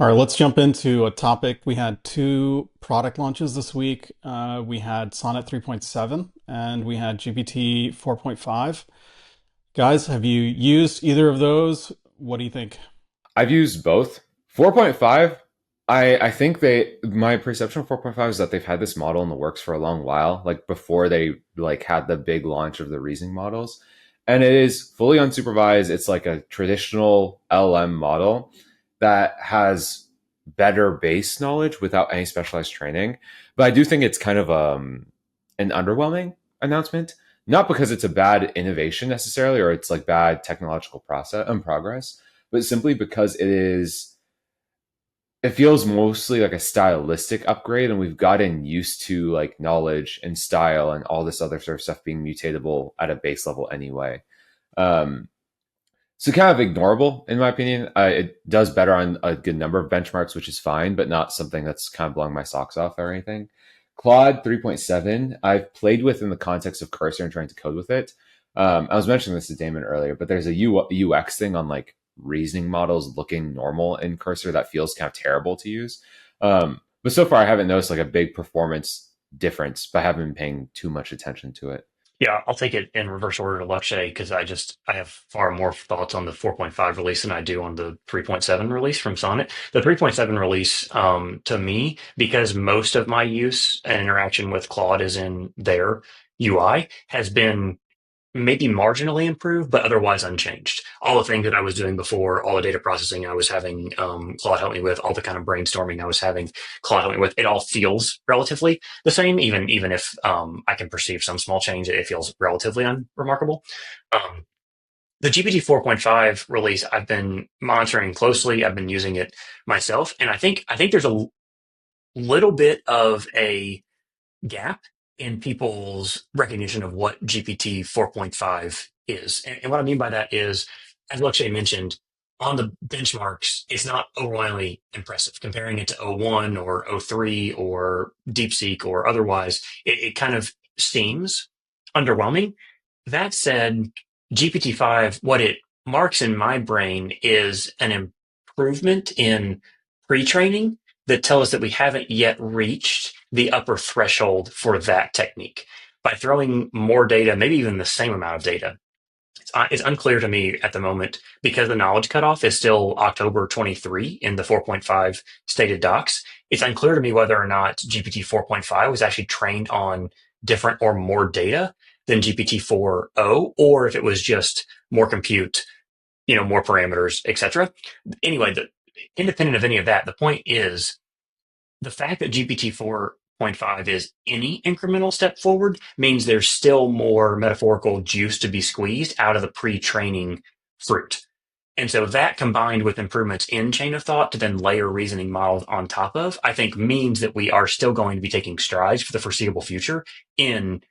All right, let's jump into a topic. We had two product launches this week. We had Sonnet 3.7 and we had GPT 4.5. Guys, have you used either of those? What do you think? I've used both. 4.5, I think my perception of 4.5 is that they've had this model in the works for a long while, like before they had the big launch of the reasoning models. And it is fully unsupervised. It's like a traditional LM model that has better base knowledge without any specialized training. But I do think it's kind of an underwhelming announcement. Not because it's a bad innovation necessarily, or it's like bad technological process and progress, but simply because it feels mostly like a stylistic upgrade, and we've gotten used to like knowledge and style and all this other sort of stuff being mutatable at a base level anyway. um so kind of ignorable in my opinion. It does better on a good number of benchmarks, which is fine, but not something that's kind of blowing my socks off or anything. Claude 3.7 I've played with in the context of Cursor and trying to code with it. I was mentioning this to Damon earlier, but there's a UX thing on like reasoning models looking normal in Cursor that feels kind of terrible to use. But so far I haven't noticed like a big performance difference, but I haven't been paying too much attention to it. Yeah, I'll take it in reverse order to Lakshay because I have far more thoughts on the 4.5 release than I do on the 3.7 release from Sonnet. The 3.7 release, to me, because most of my use and interaction with Claude is in their UI, has been maybe marginally improved, but otherwise unchanged. All the things that I was doing before, all the data processing I was having Claude help me with, all the kind of brainstorming I was having Claude help me with, it all feels relatively the same, even if I can perceive some small change, it feels relatively unremarkable. Um, the GPT 4.5 release, I've been monitoring closely. I've been using it myself, and I think there's a little bit of a gap in people's recognition of what GPT 4.5 is. And what I mean by that is, as Lakshay mentioned, on the benchmarks, it's not overwhelmingly impressive. Comparing it to O1 or O3 or DeepSeek or otherwise, it kind of seems underwhelming. That said, GPT-5, what it marks in my brain is an improvement in pre-training that tell us that we haven't yet reached the upper threshold for that technique. By throwing more data, maybe even the same amount of data, it's unclear to me at the moment because the knowledge cutoff is still October 23 in the 4.5 stated docs. It's unclear to me whether or not GPT 4.5 was actually trained on different or more data than GPT 4.0, or if it was just more compute, more parameters, etc. Anyway, independent of any of that, the point is the fact that GPT 4.5 is any incremental step forward means there's still more metaphorical juice to be squeezed out of the pre training fruit. And so that combined with improvements in chain of thought to then layer reasoning models on top of, I think means that we are still going to be taking strides for the foreseeable future in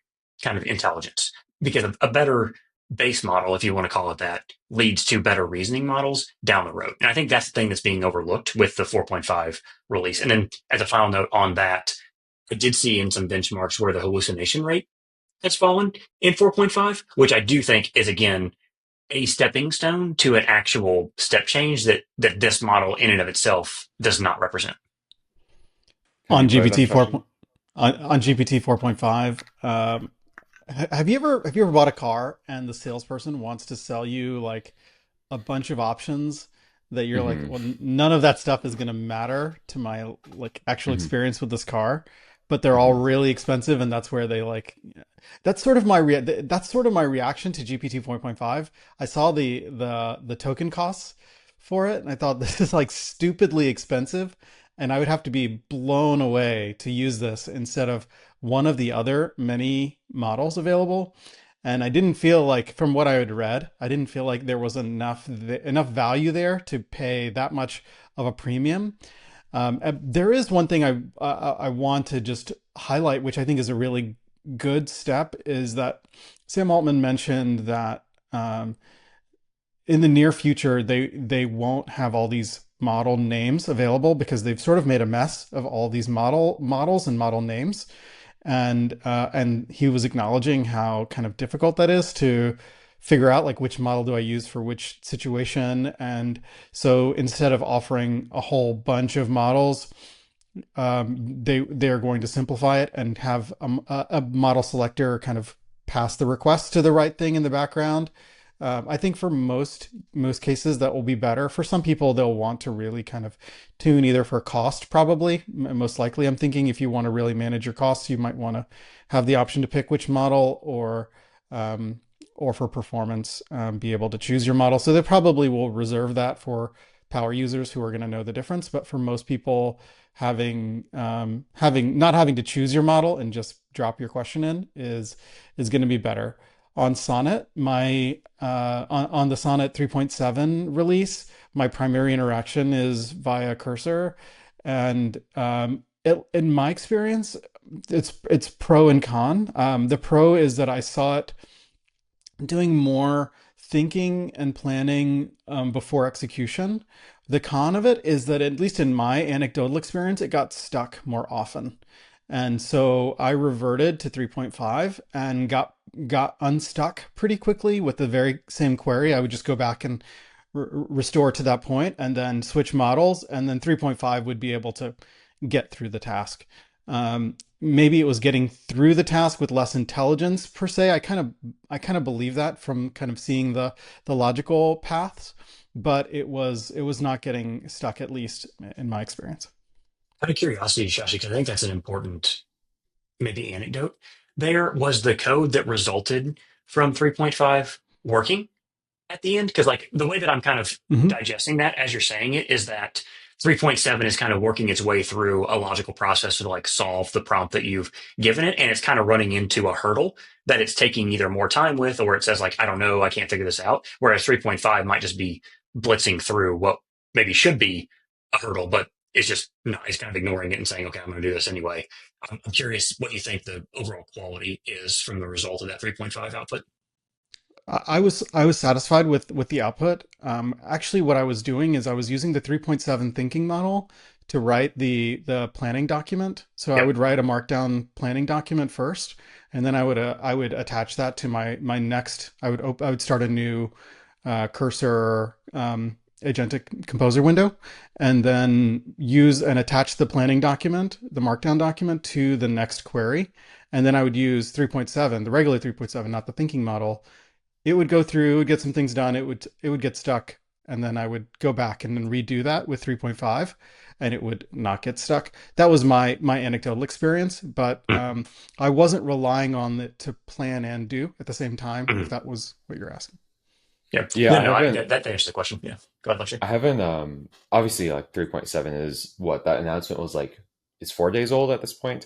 kind of intelligence. Because a better base model, if you want to call it that, leads to better reasoning models down the road. And I think that's the thing that's being overlooked with the 4.5 release. And then as a final note on that, I did see in some benchmarks where the hallucination rate has fallen in 4.5, which I do think is again a stepping stone to an actual step change that this model in and of itself does not represent. Have On you played GPT that 4 session? on GPT 4.5, have you ever bought a car and the salesperson wants to sell you like a bunch of options that you're like, Hmm. well, none of that stuff is going to matter to my like actual Hmm. experience with this car, but they're all Hmm. really expensive, and that's where they like. That's sort of my reaction to GPT 4.5. I saw the token costs for it, and I thought this is like stupidly expensive, and I would have to be blown away to use this instead of one of the other many models available. And I didn't feel like, from what I had read, I didn't feel like there was enough value there to pay that much of a premium. There is one thing I want to just highlight, which I think is a really good step, is that Sam Altman mentioned that in the near future they won't have all these model names available because they've sort of made a mess of all these models and model names, and he was acknowledging how kind of difficult that is to figure out like which model do I use for which situation. And so instead of offering a whole bunch of models, they're going to simplify it and have a model selector kind of pass the request to the right thing in the background. I think for most cases that will be better. For some people, they'll want to really kind of tune either for cost, probably most likely. I'm thinking if you want to really manage your costs, you might want to have the option to pick which model, or for performance, be able to choose your model. So they probably will reserve that for power users who are going to know the difference. But for most people, having not having to choose your model and just drop your question in is going to be better. On Sonnet, on the Sonnet 3.7 release, my primary interaction is via cursor, and in my experience, it's pro and con. The pro is that I saw it doing more thinking and planning before execution. The con of it is that, at least in my anecdotal experience, it got stuck more often. And so I reverted to 3.5 and got unstuck pretty quickly with the very same query. I would just go back and restore to that point and then switch models, and then 3.5 would be able to get through the task. Maybe it was getting through the task with less intelligence per se. I kind of believe that from kind of seeing the logical paths, but it was not getting stuck, at least in my experience. Out of curiosity, Shashi, because I think that's an important maybe anecdote. There was the code that resulted from 3.5 working at the end, because like the way that I'm kind of Hmm. digesting that as you're saying it is that 3.7 is kind of working its way through a logical process to like solve the prompt that you've given it, and it's kind of running into a hurdle that it's taking either more time with, or it says like, I don't know, I can't figure this out, whereas 3.5 might just be blitzing through what maybe should be a hurdle, but it's just no, it's kind of ignoring it and saying, okay, I'm going to do this anyway. I'm curious what you think the overall quality is from the result of that 3.5 output. I was satisfied with the output. Actually, what I was doing is I was using the 3.7 thinking model to write the planning document. So I Yep. would write a markdown planning document first, and then I would attach that to my next. I would start a new cursor agentic composer window, and then use and attach the planning document, the markdown document, to the next query. And then I would use 3.7, the regular 3.7, not the thinking model. It would go through, it would get some things done, it would get stuck, and then I would go back and then redo that with 3.5, and it would not get stuck. That was my anecdotal experience, but I wasn't relying on it to plan and do at the same time, if Mhm. that was what you're asking. Yeah. Yeah, No, I no, haven't. that answers the question. Yeah. Go ahead, Lexi. I haven't. Obviously, like 3.7 is what that announcement was like. It's 4 days old at this point.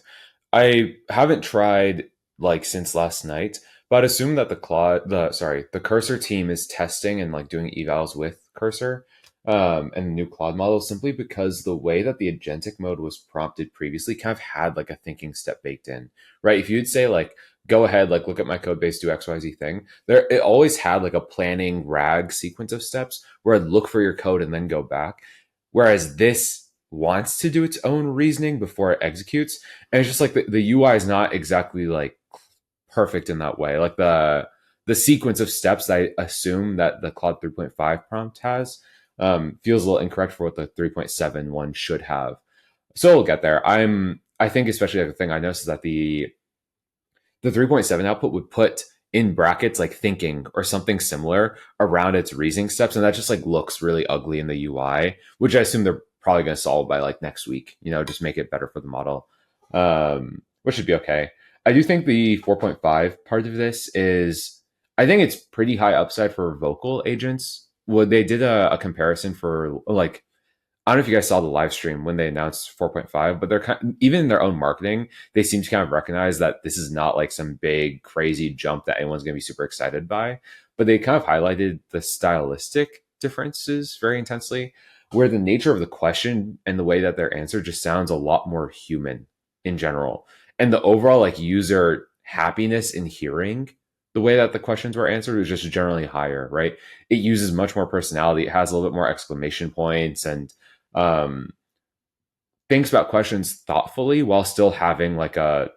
I haven't tried like since last night, but I'd assume that the cursor team is testing and like doing evals with cursor, and the new Claude model, simply because the way that the agentic mode was prompted previously kind of had like a thinking step baked in, right? If you'd say like, go ahead, like look at my code base, do XYZ thing, there it always had like a planning RAG sequence of steps where I'd look for your code and then go back. Whereas this wants to do its own reasoning before it executes. And it's just like the UI is not exactly like perfect in that way. Like the sequence of steps that I assume that the Claude 3.5 prompt has feels a little incorrect for what the 3.7 one should have. So we'll get there. I think especially like the thing I noticed is that the 3.7 output would put in brackets like thinking or something similar around its reasoning steps, and that just like looks really ugly in the UI, which I assume they're probably going to solve by like next week, just make it better for the model, which should be okay. I do think the 4.5 part of this is, I think it's pretty high upside for vocal agents. Well, they did a comparison for like, I don't know if you guys saw the live stream when they announced 4.5, but they're even in their own marketing, they seem to kind of recognize that this is not like some big crazy jump that anyone's going to be super excited by. But they kind of highlighted the stylistic differences very intensely, where the nature of the question and the way that they're answered just sounds a lot more human in general. And the overall like user happiness in hearing the way that the questions were answered was just generally higher, right? It uses much more personality. It has a little bit more exclamation points and um, thinks about questions thoughtfully while still having like a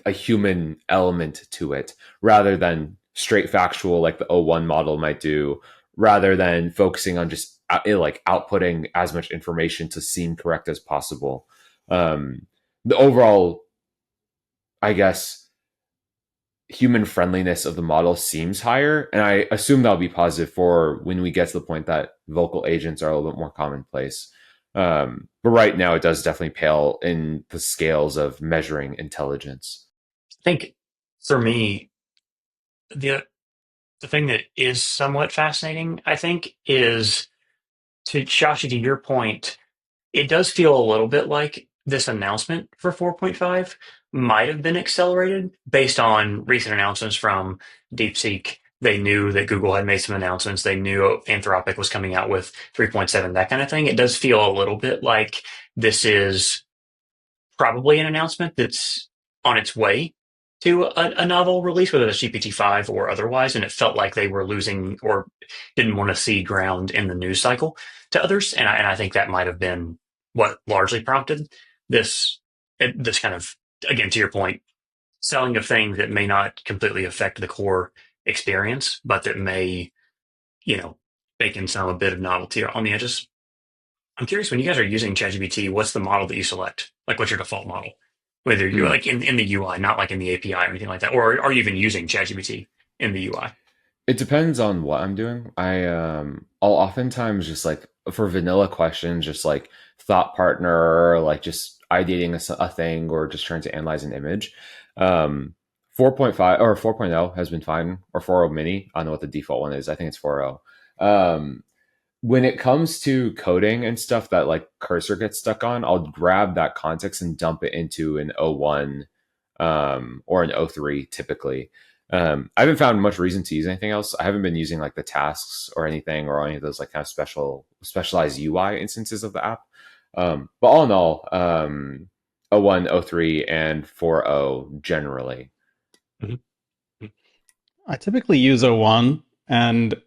human element to it, rather than straight factual like the O1 model might do, rather than focusing on just like outputting as much information to seem correct as possible. The overall, I guess, human friendliness of the model seems higher, and I assume that'll be positive for when we get to the point that vocal agents are a little bit more commonplace. But right now, it does definitely pale in the scales of measuring intelligence. I think for me, the the thing that is somewhat fascinating, I think, is to Shashi, to your point, it does feel a little bit like this announcement for 4.5 might have been accelerated based on recent announcements from DeepSeek. They knew that Google had made some announcements. They knew Anthropic was coming out with 3.7, that kind of thing. It does feel a little bit like this is probably an announcement that's on its way to a novel release, whether it's GPT-5 or otherwise, and it felt like they were losing or didn't want to cede ground in the news cycle to others, and I think that might have been what largely prompted this this kind of, again, to your point, selling of things that may not completely affect the core experience, but that may, you know, bake in some a bit of novelty on the edges. I'm curious, when you guys are using ChatGPT, what's the model that you select? Like, what's your default model? Whether you're Hmm. like in the UI, not like in the API or anything like that, or are you even using ChatGPT in the UI? It depends on what I'm doing. I'll oftentimes just like for vanilla questions, just like thought partner, or like just ideating a thing, or just trying to analyze an image. Um, 4.5 or 4.0 has been fine, or 4.0 mini. I don't know what the default one is. I think it's 4.0. When it comes to coding and stuff that like cursor gets stuck on, I'll grab that context and dump it into an O1 or an O3 typically. I haven't found much reason to use anything else. I haven't been using like the tasks or anything, or any of those like kind of specialized UI instances of the app. But all in all, O1, O3, and 4.0 generally. Mhm. I typically use O1, and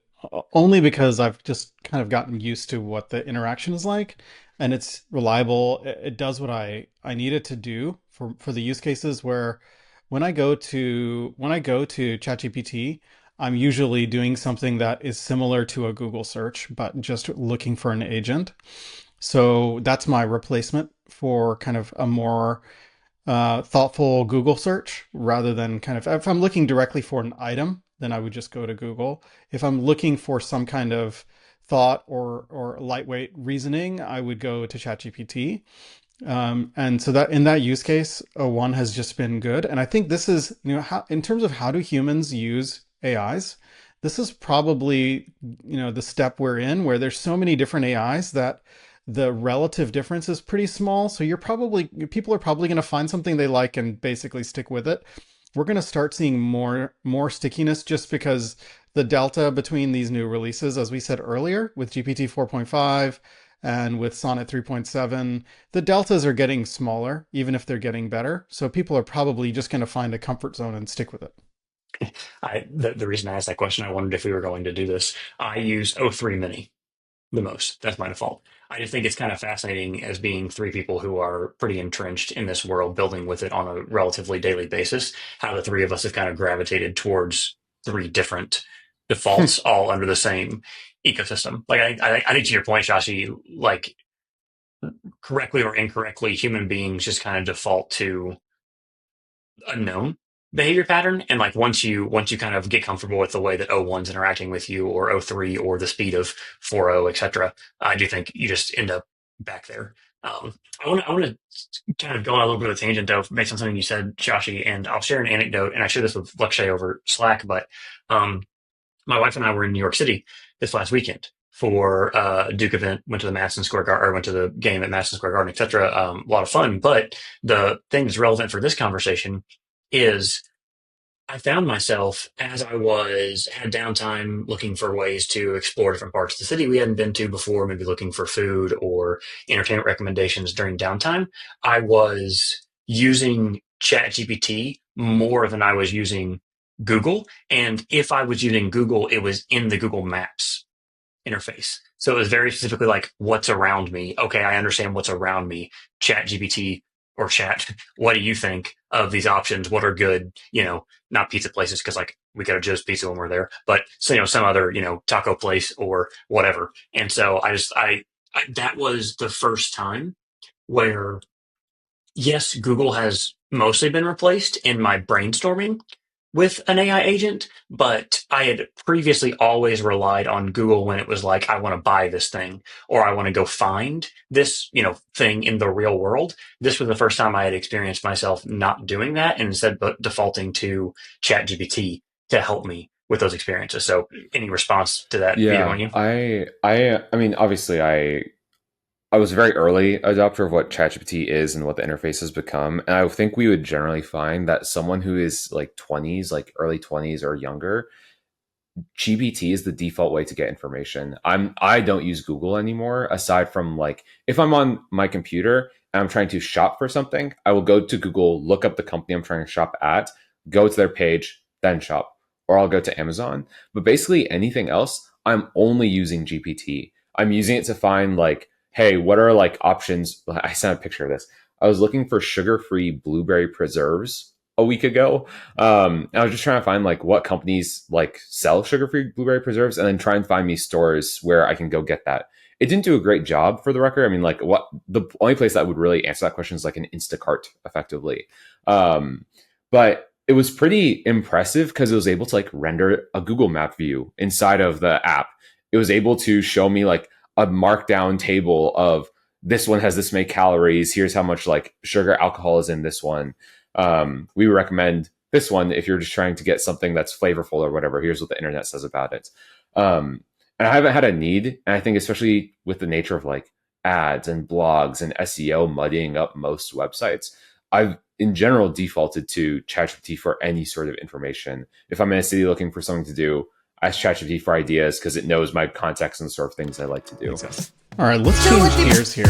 only because I've just kind of gotten used to what the interaction is like, and it's reliable. It does what I need it to do for the use cases where when I go to ChatGPT, I'm usually doing something that is similar to a Google search, but just looking for an agent. So that's my replacement for kind of a more thoughtful Google search rather than kind of if I'm looking directly for an item, then I would just go to Google. If I'm looking for some kind of thought or lightweight reasoning, I would go to ChatGPT. And so that in that use case, one has just been good. And I think this is, how, in terms of how do humans use AIs, this is probably, the step we're in where there's so many different AIs that the relative difference is pretty small. So people are probably going to find something they like and basically stick with it. We're going to start seeing more stickiness just because the delta between these new releases, as we said earlier, with GPT 4.5 and with Sonnet 3.7, the deltas are getting smaller, even if they're getting better. So people are probably just going to find a comfort zone and stick with it. The reason I asked that question, I wondered if we were going to do this. I use O3 Mini the most. That's my default. I just think it's kind of fascinating as being three people who are pretty entrenched in this world, building with it on a relatively daily basis, how the three of us have kind of gravitated towards three different defaults, all under the same ecosystem. Like I think to your point, Shashi, like correctly or incorrectly, human beings just kind of default to a known behavior pattern, and like once you kind of get comfortable with the way that O1's interacting with you, or O3, or the speed of 4.0, etc., I do think you just end up back there. I want to kind of go on a little bit of a tangent though, based on something you said, Shashi, and I'll share an anecdote, and I shared this with Lakshay over Slack, but um, my wife and I were in New York City this last weekend for a Duke event. Went to the Madison Square Garden, or went to the game at Madison Square Garden, etc. A lot of fun. But the thing that's relevant for this conversation is I found myself, as I was had downtime looking for ways to explore different parts of the city we hadn't been to before, maybe looking for food or entertainment recommendations during downtime. I was using ChatGPT more than I was using Google. And if I was using Google, it was in the Google Maps interface. So it was very specifically like, what's around me? Okay, I understand what's around me. Chat GPT or chat, what do you think of these options? What are good? Not pizza places, because like we got a Joe's Pizza when we're there, but so, some other, taco place or whatever. And so I that was the first time where, yes, Google has mostly been replaced in my brainstorming with an AI agent, but I had previously always relied on Google when it was like, I want to buy this thing or I want to go find this, thing in the real world. This was the first time I had experienced myself not doing that and instead defaulting to ChatGPT to help me with those experiences. So any response to that, either one Yeah, of you? I mean, obviously, I was a very early adopter of what ChatGPT is and what the interface has become, and I think we would generally find that someone who is like 20s, like early 20s or younger, GPT is the default way to get information. I don't use Google anymore, aside from like if I'm on my computer and I'm trying to shop for something, I will go to Google, look up the company I'm trying to shop at, go to their page, then shop. Or I'll go to Amazon. But basically anything else, I'm only using GPT. I'm using it to find like, hey, what are like options? I sent a picture of this. I was looking for sugar-free blueberry preserves a week ago. I was just trying to find like what companies like sell sugar-free blueberry preserves, and then try and find me stores where I can go get that. It didn't do a great job, for the record. I mean, like what the only place that would really answer that question is like an Instacart, effectively. But it was pretty impressive because it was able to like render a Google Map view inside of the app. It was able to show me like a markdown table of this one has this many calories. Here's how much like sugar alcohol is in this one. We recommend this one if you're just trying to get something that's flavorful or whatever. Here's what the internet says about it. And I haven't had a need. And I think especially with the nature of like ads and blogs and SEO muddying up most websites, I've in general defaulted to ChatGPT for any sort of information. If I'm in a city looking for something to do, I ask ChatGPT for ideas because it knows my context and the sort of things I like to do. All right, let's change gears here.